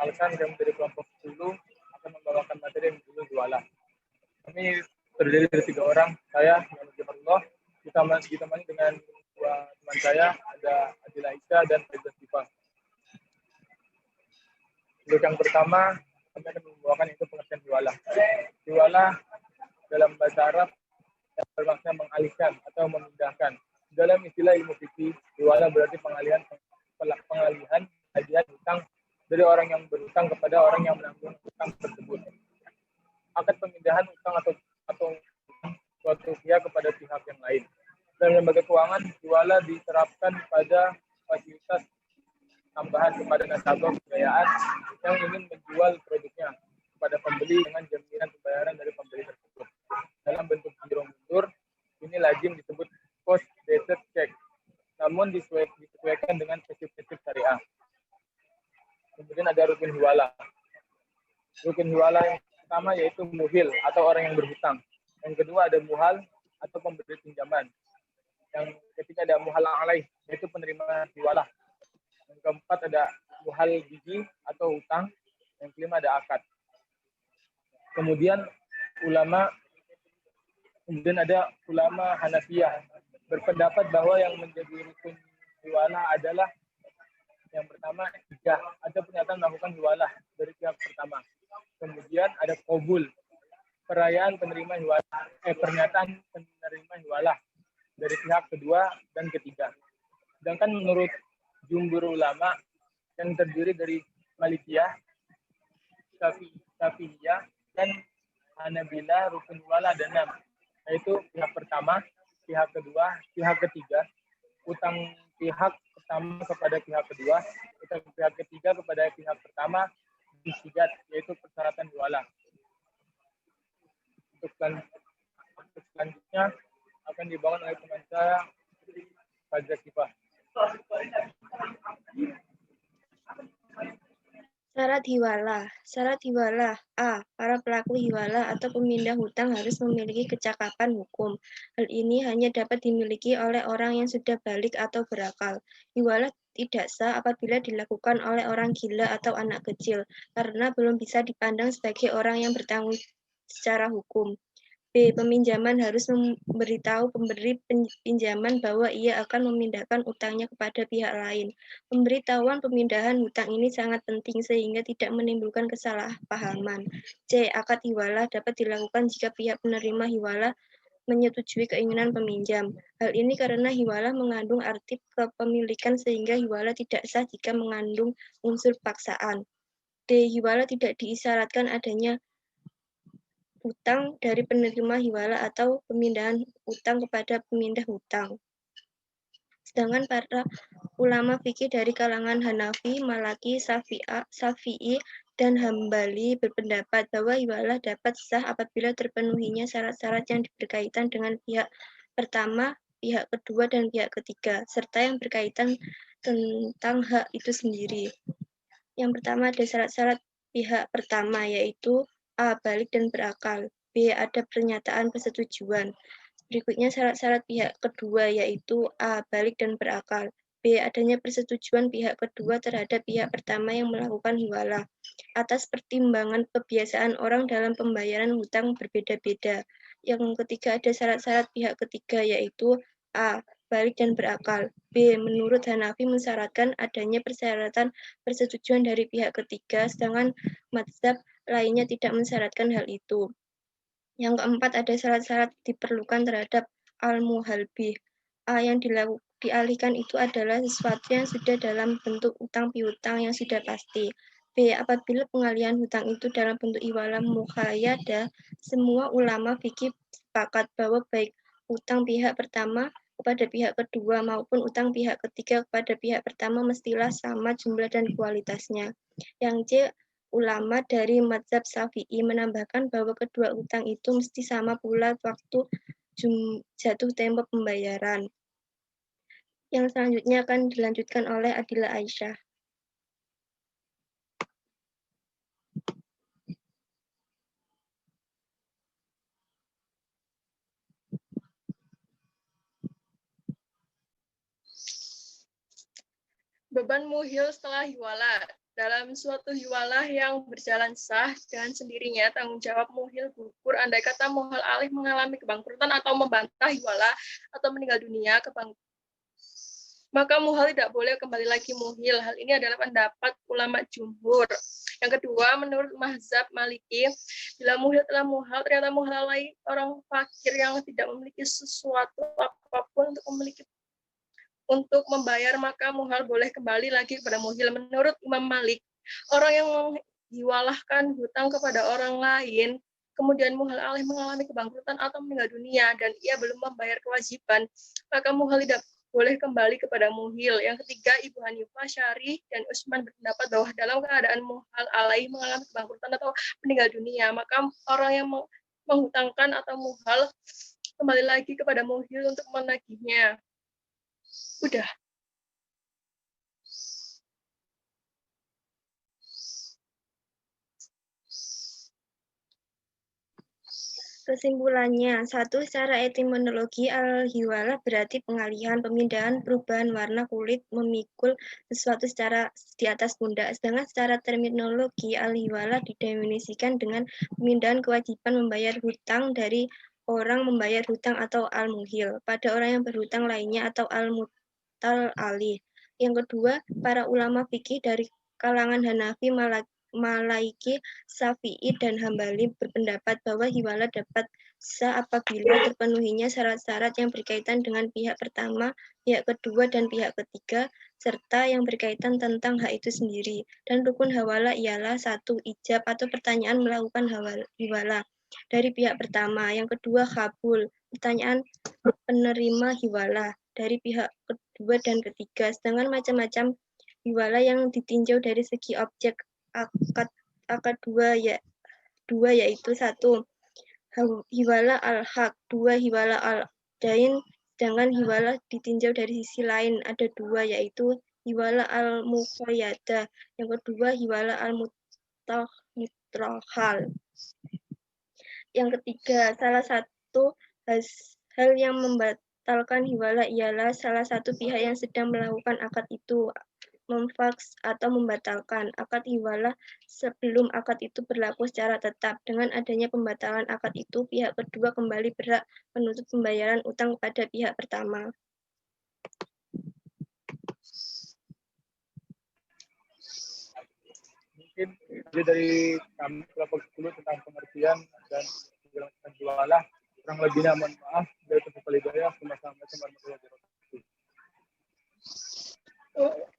perkenalkan, kami dari kelompok 10 akan membawakan materi yang berjudul jualah. Kami terdiri dari 3 orang, saya, Muhammad Jafarullah, ditemani dengan 2 teman saya, ada Adila Aisyah dan Reza Siva. Untuk yang pertama, kami akan membawakan itu pengertian jualah. Jualah dalam bahasa Arab bermakna mengalihkan atau memindahkan. Dalam istilah ilmu fikih, jualah berarti pengalihan hadiah hutang dari orang yang berhutang kepada orang yang menanggung hutang tersebut. Akad pemindahan hutang atau suatu pihak kepada pihak yang lain. Dalam lembaga keuangan, jualah diterapkan pada fasilitas tambahan kepada nasabah pembiayaan yang ingin menjual produknya kepada pembeli dengan jaminan pembayaran dari pembeli tersebut. Dalam bentuk giro mundur, ini lazim disebut cost based check, namun disesuaikan dengan prinsip-prinsip syariah. Kemudian ada rukun jualah. Rukun jualah yang pertama yaitu muhil atau orang yang berhutang. Yang kedua ada muhal atau pemberi pinjaman. Yang ketiga ada muhal alaih, yaitu penerima jualah. Yang keempat ada muhal biji atau hutang. Yang kelima ada akad. Kemudian ada ulama Hanafiyah berpendapat bahwa yang menjadi rukun jualah adalah yang pertama ijazah atau pernyataan melakukan jualah dari pihak pertama. Kemudian ada qabul, pernyataan penerima jualah dari pihak kedua dan ketiga. Sedangkan menurut jumhur ulama yang terdiri dari Malikiyah, Syafi'iyah, dan Hanabilah, rukun jualah ada 6, yaitu pihak pertama, pihak kedua, pihak ketiga, utang pihak pertama kepada pihak kedua, utang pihak ketiga kepada pihak pertama, disigat, yaitu persyaratan jualah. Untuk selanjutnya akan dibawakan oleh teman saya, Reza Siva. Syarat hiwalah. Syarat hiwalah. A. Para pelaku hiwalah atau pemindah hutang harus memiliki kecakapan hukum. Hal ini hanya dapat dimiliki oleh orang yang sudah balik atau berakal. Hiwalah tidak sah apabila dilakukan oleh orang gila atau anak kecil, karena belum bisa dipandang sebagai orang yang bertanggung secara hukum. B. Peminjaman harus memberitahu pemberi pinjaman bahwa ia akan memindahkan utangnya kepada pihak lain. Pemberitahuan pemindahan hutang ini sangat penting sehingga tidak menimbulkan kesalahpahaman. C. Akad hiwalah dapat dilakukan jika pihak penerima hiwalah menyetujui keinginan peminjam. Hal ini karena hiwalah mengandung arti kepemilikan sehingga hiwalah tidak sah jika mengandung unsur paksaan. D. Hiwalah tidak diisyaratkan adanya hutang dari penerima hiwalah atau pemindahan hutang kepada pemindah hutang. Sedangkan para ulama fikih dari kalangan Hanafi, Malaki, Syafi'i, dan Hambali berpendapat bahwa hiwalah dapat sah apabila terpenuhinya syarat-syarat yang berkaitan dengan pihak pertama, pihak kedua, dan pihak ketiga, serta yang berkaitan tentang hak itu sendiri. Yang pertama ada syarat-syarat pihak pertama, yaitu A. Balik dan berakal. B. Ada pernyataan persetujuan. Berikutnya syarat-syarat pihak kedua, yaitu A. Balik dan berakal. B. Adanya persetujuan pihak kedua terhadap pihak pertama yang melakukan hiwalah. Atas pertimbangan kebiasaan orang dalam pembayaran hutang berbeda-beda. Yang ketiga ada syarat-syarat pihak ketiga, yaitu A. Balik dan berakal. B. Menurut Hanafi mensyaratkan adanya persyaratan persetujuan dari pihak ketiga, sedangkan mazhab lainnya tidak mensyaratkan hal itu. Yang keempat ada syarat-syarat diperlukan terhadap al-muhalbih. A. Yang dialihkan itu adalah sesuatu yang sudah dalam bentuk utang piutang yang sudah pasti. B. Apabila pengalihan hutang itu dalam bentuk iwalah mukhayyada, semua ulama fikih sepakat bahwa baik utang pihak pertama kepada pihak kedua maupun utang pihak ketiga kepada pihak pertama mestilah sama jumlah dan kualitasnya. Yang C. Ulama dari mazhab Syafi'i menambahkan bahwa kedua utang itu mesti sama pula waktu jatuh tempo pembayaran. Yang selanjutnya akan dilanjutkan oleh Adila Aisyah. Beban muhil setelah hiwalah. Dalam suatu hiwalah yang berjalan sah dengan sendirinya, tanggung jawab muhil gugur. Andai kata muhal alih mengalami kebangkrutan atau membantah hiwalah atau meninggal dunia, maka muhal tidak boleh kembali lagi muhil. Hal ini adalah pendapat ulama jumhur. Yang kedua, menurut mazhab Maliki, bila muhil telah muhal, ternyata muhal alih orang fakir yang tidak memiliki sesuatu apapun untuk membayar, maka muhal boleh kembali lagi kepada muhil. Menurut Imam Malik, orang yang menghiwalahkan hutang kepada orang lain, kemudian muhal alih mengalami kebangkrutan atau meninggal dunia, dan ia belum membayar kewajiban, maka muhal tidak boleh kembali kepada muhil. Yang ketiga, Ibu Hanifah, Syarih, dan Utsman berpendapat bahwa dalam keadaan muhal alih mengalami kebangkrutan atau meninggal dunia, maka orang yang menghutangkan atau muhal kembali lagi kepada muhil untuk menagihnya. Udah. Kesimpulannya, satu, secara etimologi al-hiwalah berarti pengalihan, pemindahan, perubahan warna kulit, memikul sesuatu secara di atas pundak. Sedangkan secara terminologi al-hiwalah didefinisikan dengan pemindahan kewajiban membayar hutang dari orang membayar hutang atau al-muhil pada orang yang berhutang lainnya atau al-mutal alih. Yang kedua, para ulama fikih dari kalangan Hanafi, Maliki, Syafi'i, dan Hambali berpendapat bahwa hiwalah dapat sah apabila terpenuhinya syarat-syarat yang berkaitan dengan pihak pertama, pihak kedua, dan pihak ketiga, serta yang berkaitan tentang hak itu sendiri. Dan rukun hawalah ialah satu, ijab atau pertanyaan melakukan hiwalah dari pihak pertama. Yang kedua, kabul, pertanyaan penerima hiwalah dari pihak kedua dan ketiga. Sedangkan macam-macam hiwalah yang ditinjau dari segi objek akad dua yaitu satu, hiwalah al-haq, dua, hiwalah al-dain. Sedangkan hiwalah ditinjau dari sisi lain ada dua, yaitu hiwalah al-muqayyadah, yang kedua hiwalah al-mutlaqah. Yang ketiga, salah satu hal yang membatalkan hiwalah ialah salah satu pihak yang sedang melakukan akad itu memfaks atau membatalkan akad hiwalah sebelum akad itu berlaku secara tetap. Dengan adanya pembatalan akad itu, pihak kedua kembali berhak menuntut pembayaran utang kepada pihak pertama. Mungkin jadi dari kami kelompok 10 tentang pengertian dan penjelasan hiwalah. Kurang lebihnya mohon maaf. Dari Assalamualaikum warahmatullahi wabarakatuh.